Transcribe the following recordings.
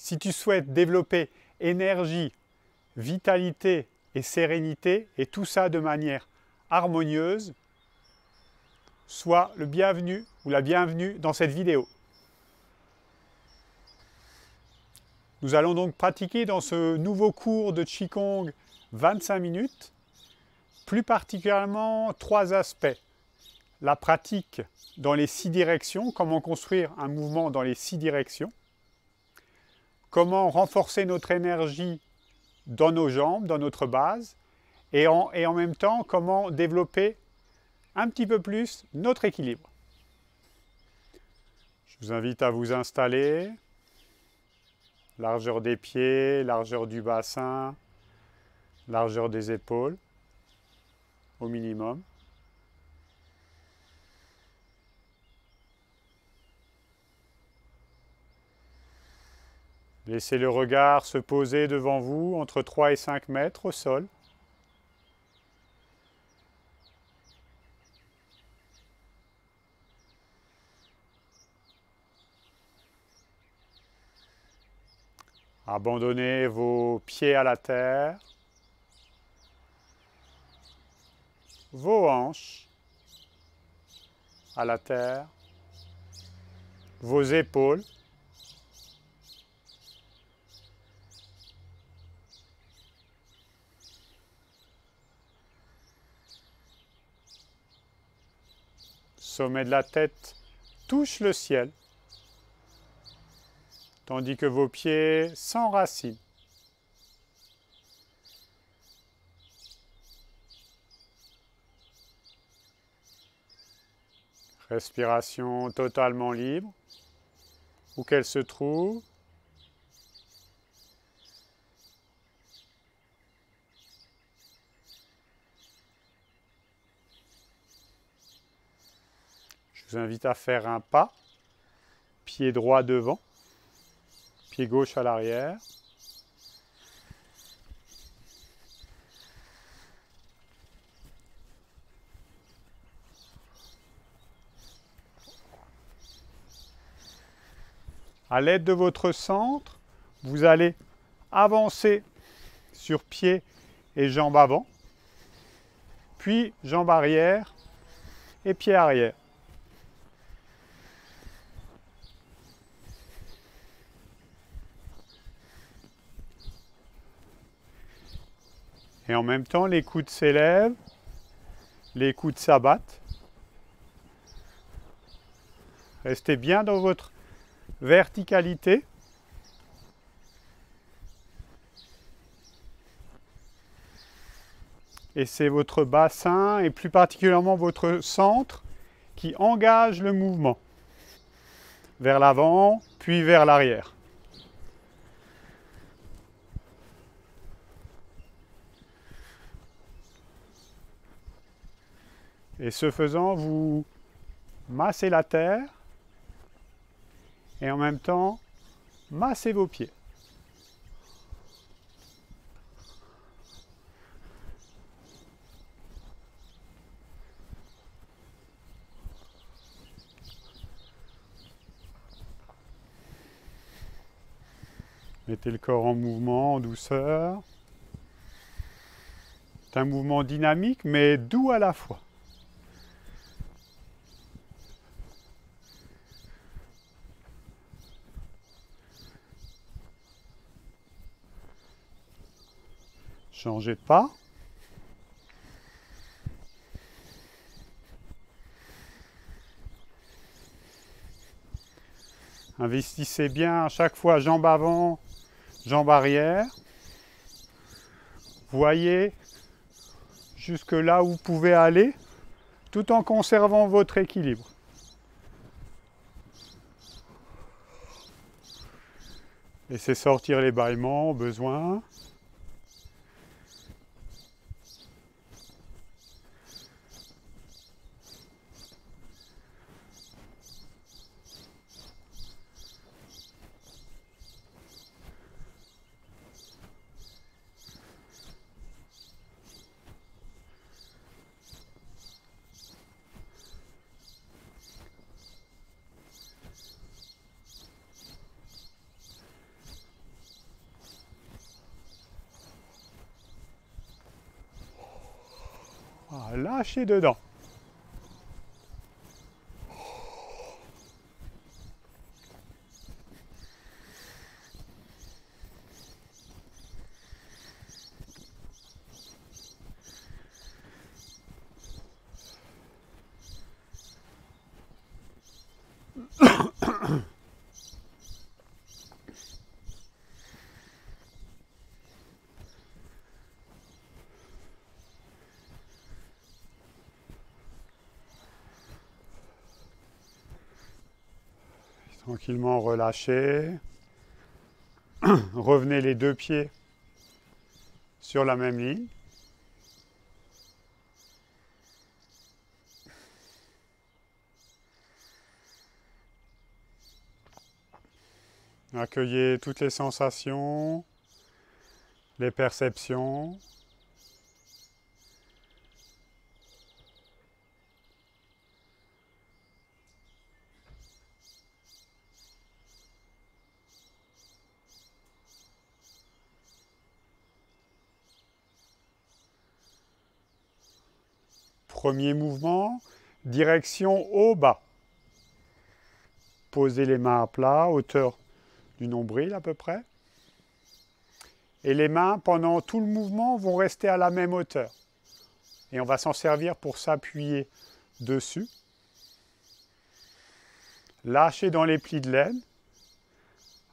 Si tu souhaites développer énergie, vitalité et sérénité, et tout ça de manière harmonieuse, sois le bienvenu ou la bienvenue dans cette vidéo. Nous allons donc pratiquer dans ce nouveau cours de Qigong 25 minutes, plus particulièrement 3 aspects. La pratique dans les 6 directions, comment construire un mouvement dans les 6 directions, comment renforcer notre énergie dans nos jambes, dans notre base, et en même temps, comment développer un petit peu plus notre équilibre. Je vous invite à vous installer, largeur des pieds, largeur du bassin, largeur des épaules, au minimum. Laissez le regard se poser devant vous entre 3 et 5 mètres au sol. Abandonnez vos pieds à la terre, vos hanches à la terre, vos épaules. Sommet de la tête touche le ciel, tandis que vos pieds s'enracinent. Respiration totalement libre, où qu'elle se trouve. Je vous invite à faire un pas, pied droit devant, pied gauche à l'arrière. À l'aide de votre centre, vous allez avancer sur pied et jambes avant, puis jambes arrière et pied arrière. Et en même temps, les coudes s'élèvent, les coudes s'abattent. Restez bien dans votre verticalité. Et c'est votre bassin et plus particulièrement votre centre qui engage le mouvement vers l'avant puis vers l'arrière. Et ce faisant, vous massez la terre et en même temps, massez vos pieds. Mettez le corps en mouvement, en douceur. C'est un mouvement dynamique, mais doux à la fois. Changez de pas. Investissez bien à chaque fois jambes avant, jambes arrière. Voyez jusque là où vous pouvez aller, tout en conservant votre équilibre. Laissez sortir les bâillements au besoin. Ah, lâchez dedans. Tranquillement relâchez. Revenez les deux pieds sur la même ligne. Accueillez toutes les sensations, les perceptions. Premier mouvement, direction haut-bas. Posez les mains à plat, hauteur du nombril à peu près. Et les mains, pendant tout le mouvement, vont rester à la même hauteur. Et on va s'en servir pour s'appuyer dessus. Lâchez dans les plis de laine.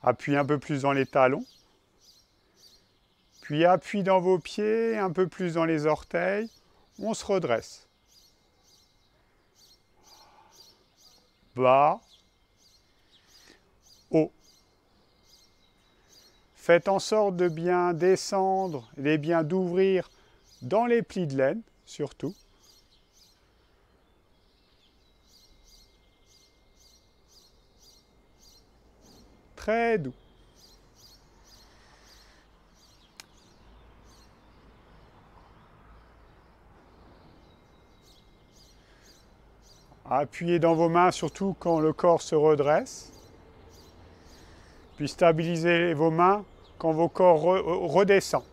Appuyez un peu plus dans les talons. Puis appuyez dans vos pieds, un peu plus dans les orteils. On se redresse. Bas. Haut. Faites en sorte de bien descendre et bien d'ouvrir dans les plis de laine, surtout. Très doux. Appuyez dans vos mains, surtout quand le corps se redresse. Puis stabilisez vos mains quand vos corps redescendent.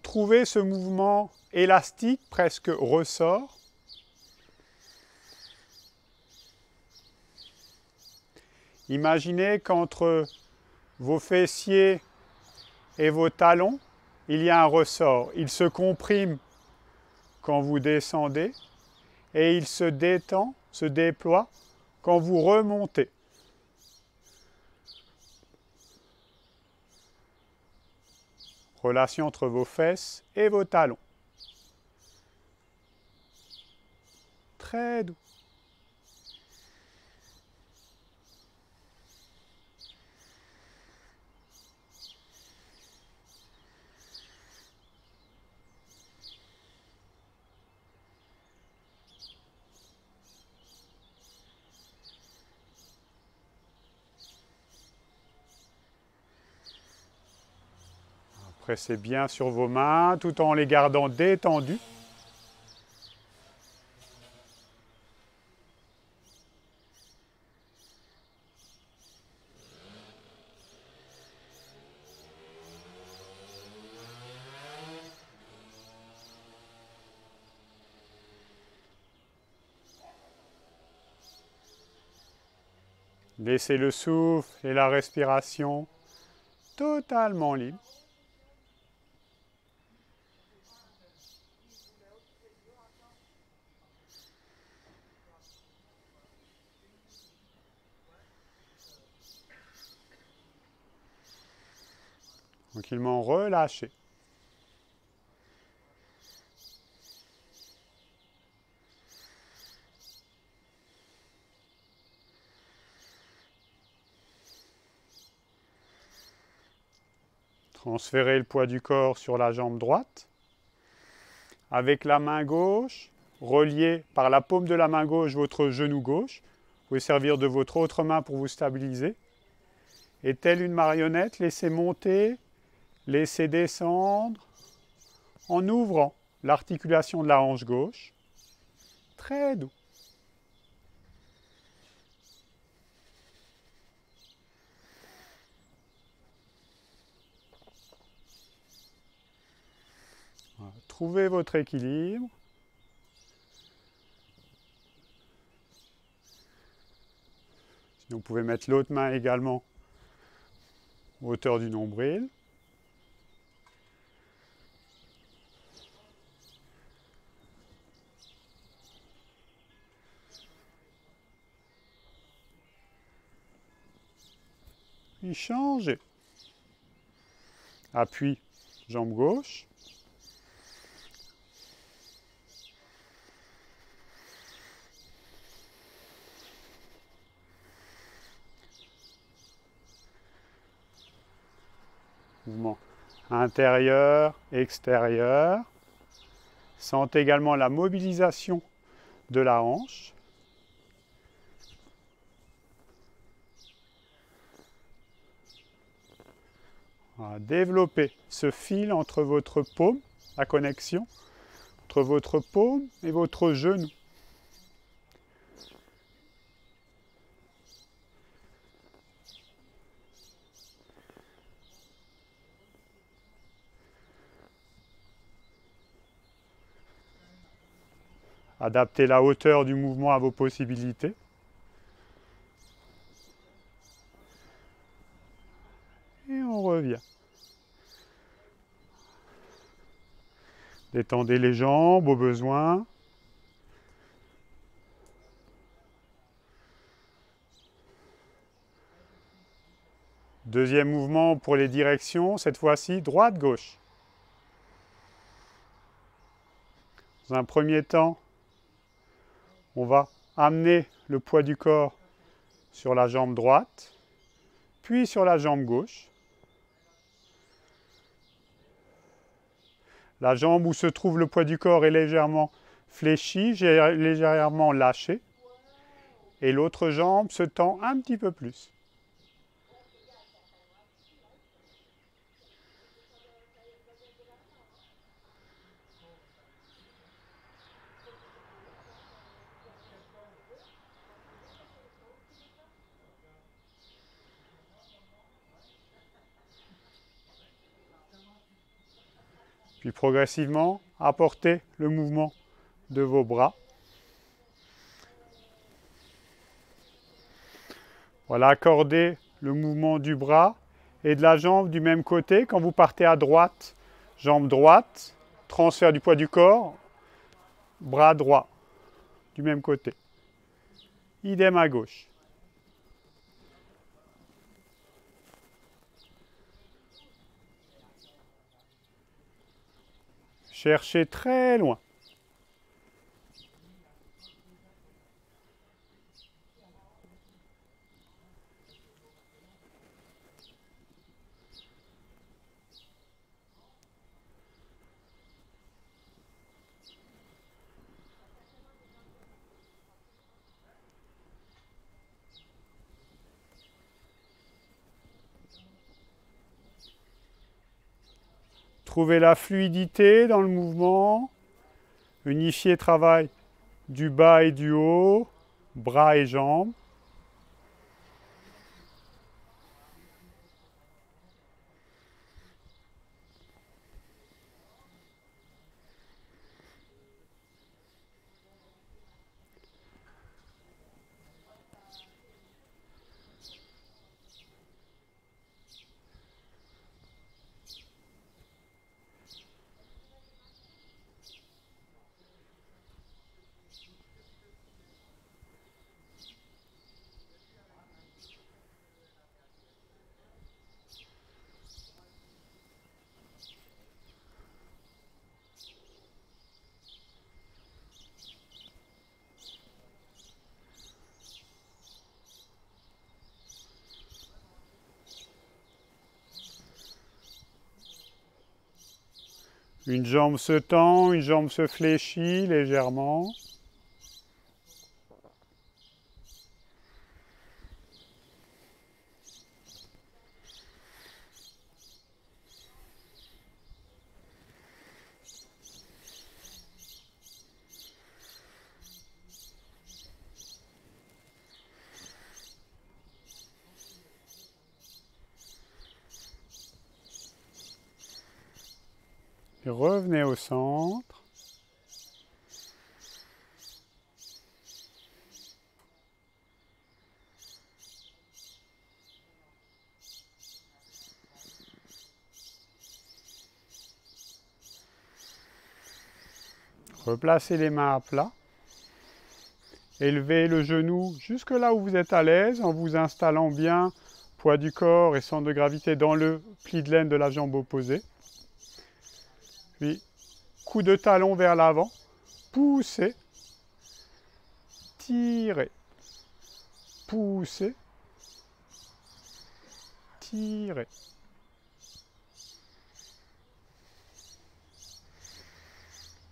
Trouvez ce mouvement élastique, presque ressort. Imaginez qu'entre vos fessiers et vos talons, il y a un ressort. Il se comprime quand vous descendez et il se détend, se déploie quand vous remontez. Relation entre vos fesses et vos talons. Très doux. Pressez bien sur vos mains tout en les gardant détendues. Laissez le souffle et la respiration totalement libres. Tranquillement relâchez. Transférez le poids du corps sur la jambe droite. Avec la main gauche, reliez par la paume de la main gauche votre genou gauche. Vous pouvez servir de votre autre main pour vous stabiliser. Et telle une marionnette, laissez monter, laissez descendre, en ouvrant l'articulation de la hanche gauche. Très doux. Voilà. Trouvez votre équilibre. Sinon, vous pouvez mettre l'autre main également à hauteur du nombril. Puis changez. Appui, jambe gauche. Mouvement intérieur, extérieur. Sentez également la mobilisation de la hanche. Voilà, développez ce fil entre votre paume, la connexion entre votre paume et votre genou. Adaptez la hauteur du mouvement à vos possibilités. Et on revient. Détendez les jambes au besoin. Deuxième mouvement pour les directions, cette fois-ci droite-gauche. Dans un premier temps, on va amener le poids du corps sur la jambe droite, puis sur la jambe gauche. La jambe où se trouve le poids du corps est légèrement fléchie, légèrement lâchée. Et l'autre jambe se tend un petit peu plus. Puis progressivement, apportez le mouvement de vos bras. Voilà, accordez le mouvement du bras et de la jambe du même côté. Quand vous partez à droite, jambe droite, transfert du poids du corps, bras droit, du même côté. Idem à gauche. Cherchez très loin. Trouvez la fluidité dans le mouvement. Unifiez travail du bas et du haut, bras et jambes. Une jambe se tend, une jambe se fléchit légèrement. Puis revenez au centre. Replacez les mains à plat. Élevez le genou jusque là où vous êtes à l'aise en vous installant bien, poids du corps et centre de gravité dans le pli de laine de la jambe opposée. Puis, coup de talon vers l'avant, poussez, tirez, poussez, tirez.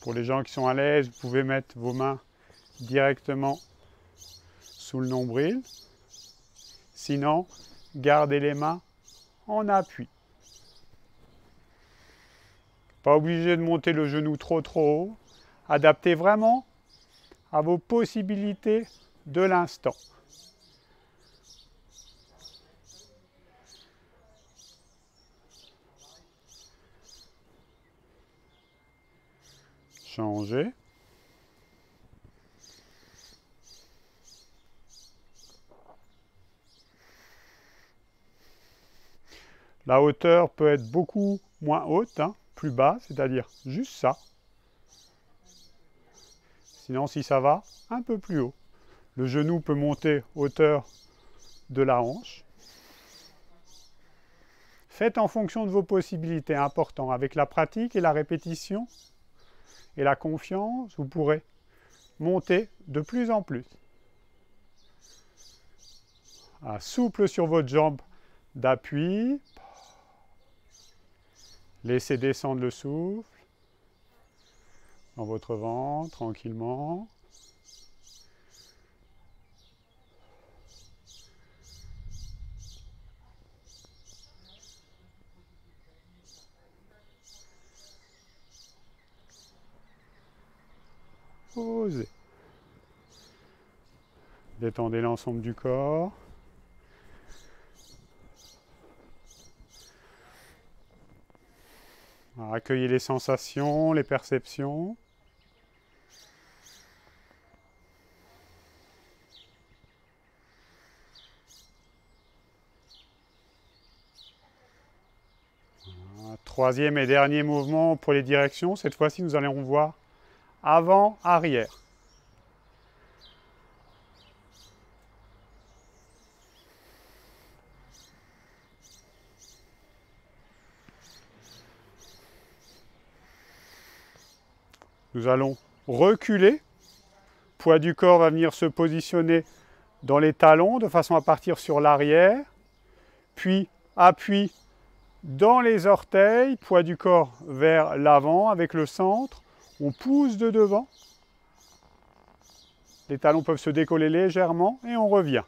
Pour les gens qui sont à l'aise, vous pouvez mettre vos mains directement sous le nombril. Sinon, gardez les mains en appui. Pas obligé de monter le genou trop haut. Adaptez vraiment à vos possibilités de l'instant. Changez. La hauteur peut être beaucoup moins haute, plus bas, c'est-à-dire juste ça. Sinon, si ça va, un peu plus haut. Le genou peut monter hauteur de la hanche. Faites en fonction de vos possibilités, important. Avec la pratique et la répétition et la confiance, vous pourrez monter de plus en plus. Souple sur votre jambe d'appui. Laissez descendre le souffle dans votre ventre tranquillement. Posez. Détendez l'ensemble du corps. Accueillez les sensations, les perceptions. Troisième et dernier mouvement pour les directions. Cette fois-ci, nous allons voir avant, arrière. Nous allons reculer. Poids du corps va venir se positionner dans les talons de façon à partir sur l'arrière. Puis appui dans les orteils, poids du corps vers l'avant avec le centre. On pousse de devant. Les talons peuvent se décoller légèrement et on revient.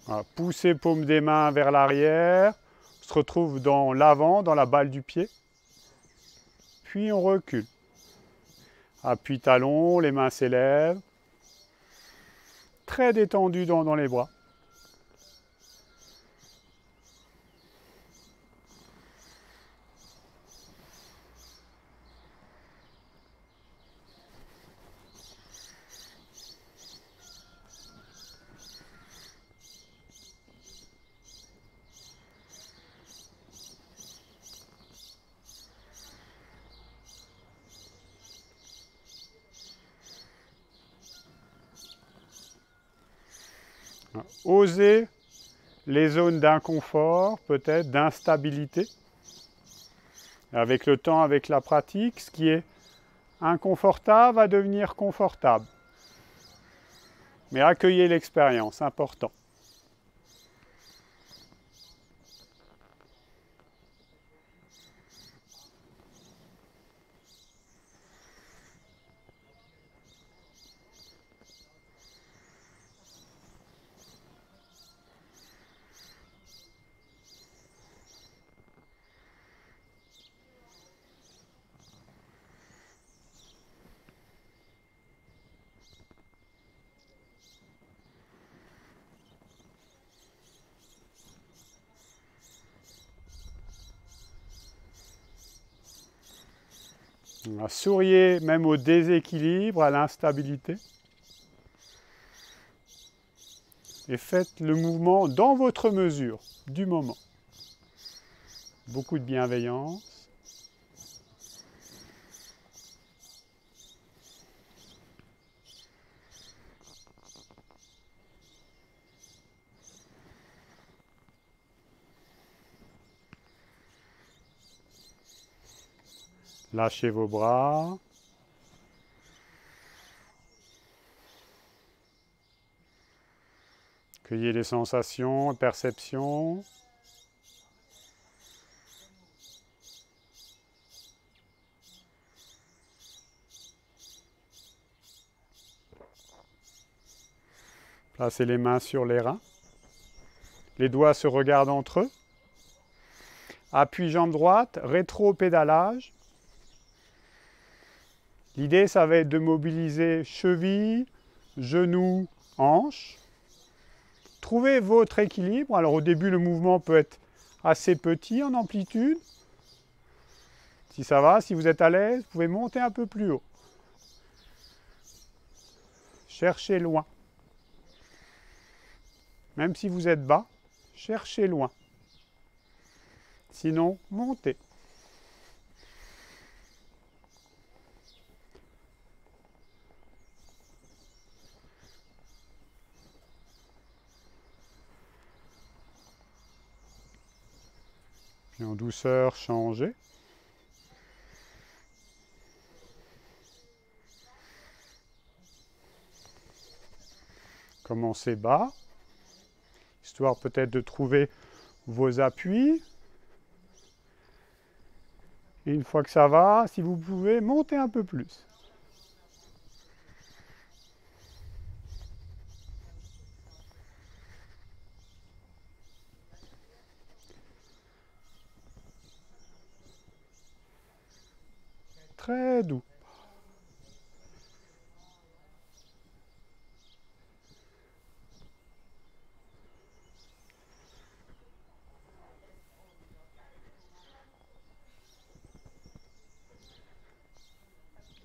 Voilà, poussez paume des mains vers l'arrière. On se retrouve dans l'avant, dans la balle du pied. Puis on recule. Appui talon, les mains s'élèvent. Très détendu dans les bras. Osez les zones d'inconfort, peut-être d'instabilité. Avec le temps, avec la pratique, ce qui est inconfortable va devenir confortable. Mais accueillez l'expérience, important. Souriez même au déséquilibre, à l'instabilité. Et faites le mouvement dans votre mesure du moment. Beaucoup de bienveillance. Lâchez vos bras. Cueillez les sensations et perceptions. Placez les mains sur les reins. Les doigts se regardent entre eux. Appui jambe droite, rétro-pédalage. L'idée, ça va être de mobiliser cheville, genou, hanche. Trouvez votre équilibre. Alors au début, le mouvement peut être assez petit en amplitude. Si ça va, si vous êtes à l'aise, vous pouvez monter un peu plus haut. Cherchez loin. Même si vous êtes bas, cherchez loin. Sinon, montez. Puis en douceur, changez. Commencez bas, histoire peut-être de trouver vos appuis. Et une fois que ça va, si vous pouvez, monter un peu plus. Très doux.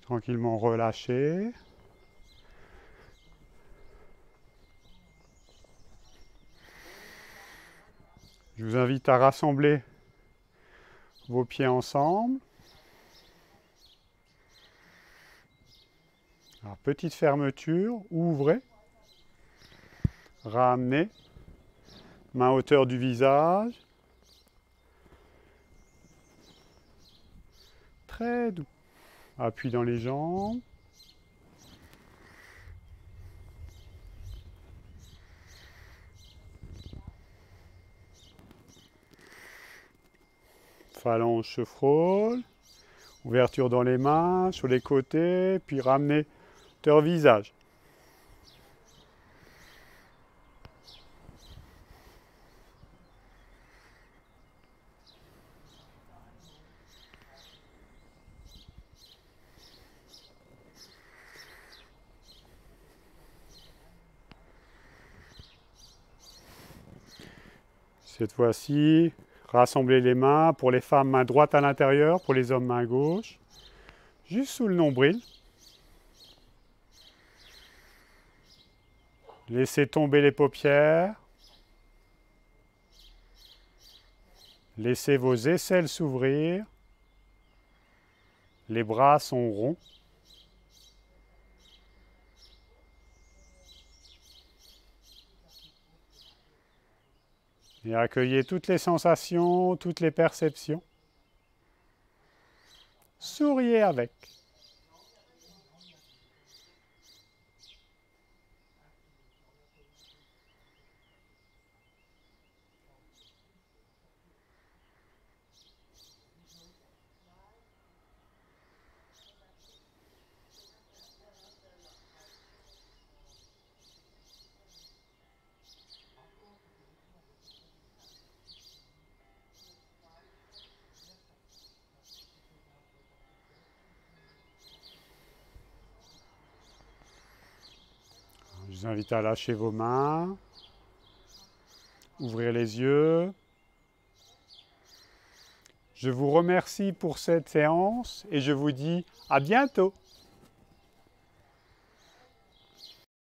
Tranquillement relâchez. Je vous invite à rassembler vos pieds ensemble. Alors, petite fermeture, ouvrez, ramenez, main à hauteur du visage. Très doux. Appui dans les jambes. Phalange se frôle. Ouverture dans les mains, sur les côtés, puis ramenez hauteur visage. Cette fois-ci, rassemblez les mains. Pour les femmes, main droite à l'intérieur. Pour les hommes, main gauche. Juste sous le nombril. Laissez tomber les paupières. Laissez vos aisselles s'ouvrir. Les bras sont ronds. Et accueillez toutes les sensations, toutes les perceptions. Souriez avec. Je vous invite à lâcher vos mains, ouvrir les yeux. Je vous remercie pour cette séance et je vous dis à bientôt.